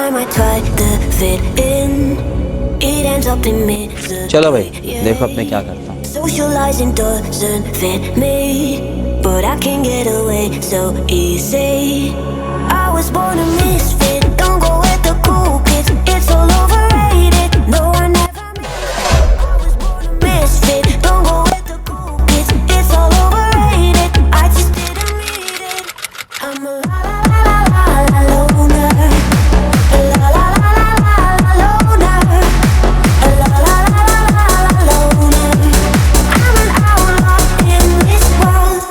time I try to fit in, it ends up in misery. चलो भाई देखो अब मैं क्या करता हूँ. Socializing doesn't fit me, but I can get away so easy. I was born a misfit, don't go with the cool kids, it's all overrated. No, I never I was born a misfit, don't go with the cool kids, it's all overrated. I just didn't need it. I'm a la la la la la loner, a la la la la la loner, a la la la la la loner. I'm an outlaw in this world.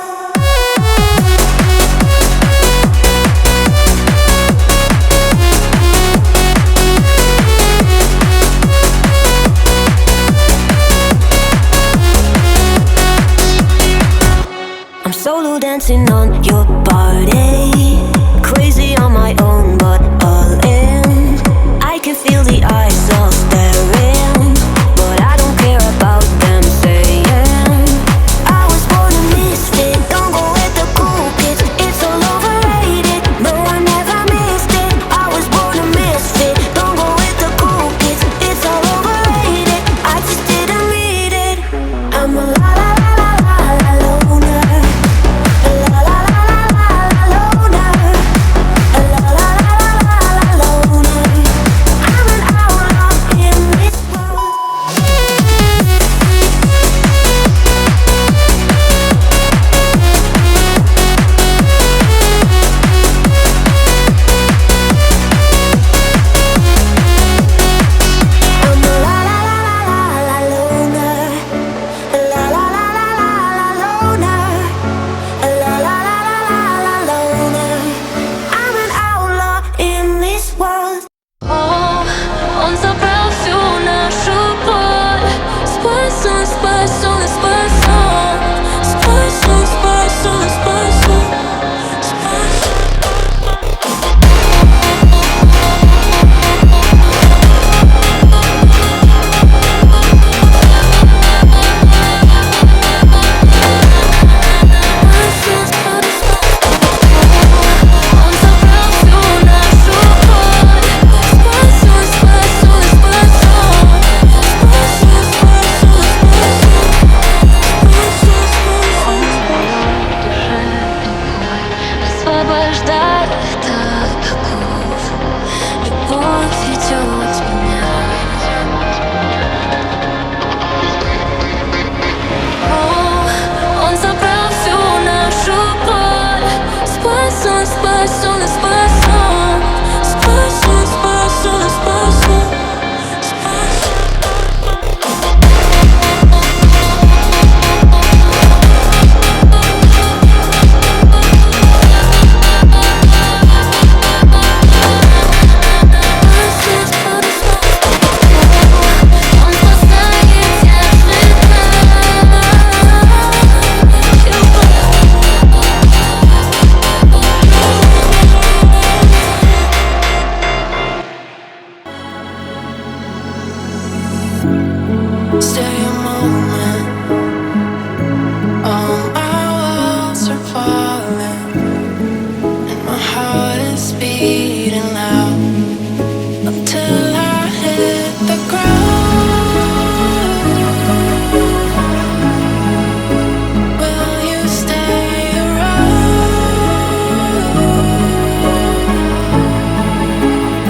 I'm solo dancing on your body, crazy on my own but all in. I can feel the eyes all staring, but I don't care about them saying. I was born a misfit, don't go with the cool kids, it's all overrated. No, I never missed it. I was born a misfit, don't go with the cool kids, it's all overrated. I just didn't need it. I'm a la la la la la loner, a la la la la la loner, a la la la la la loner. I'm an outlaw in this world. I'm a la la la la la loner, a la la la la la loner, a la la la la la loner. I'm an outlaw in this world. Он забрал всю нашу боль. Спасун, спасун, спасун. Спасун, спасун, спасун. Он забрал всю нашу боль. Спасун, спасун, спасун. Спасун, спасун, спасун. Освобождает от оков. Любовь ведет меня. Он забрал всю нашу боль. Спасун, спасун, спасун. Спасун, спасун, спасун. Он спасает тяжесть Stay a moment. All my walls are falling, and my heart is beating loud until I hit the ground. Will you stay around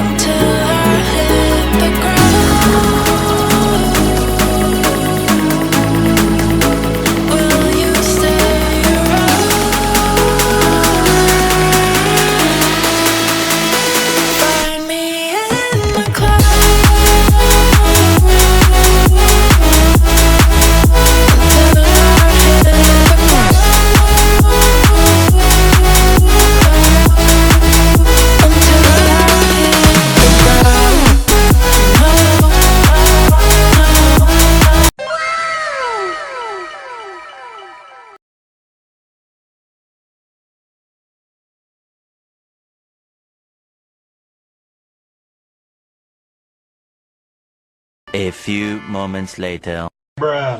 until I hit the ground? Will you stay around? Find me in the clouds until I hit the ground. Until I A few moments later. Bruh.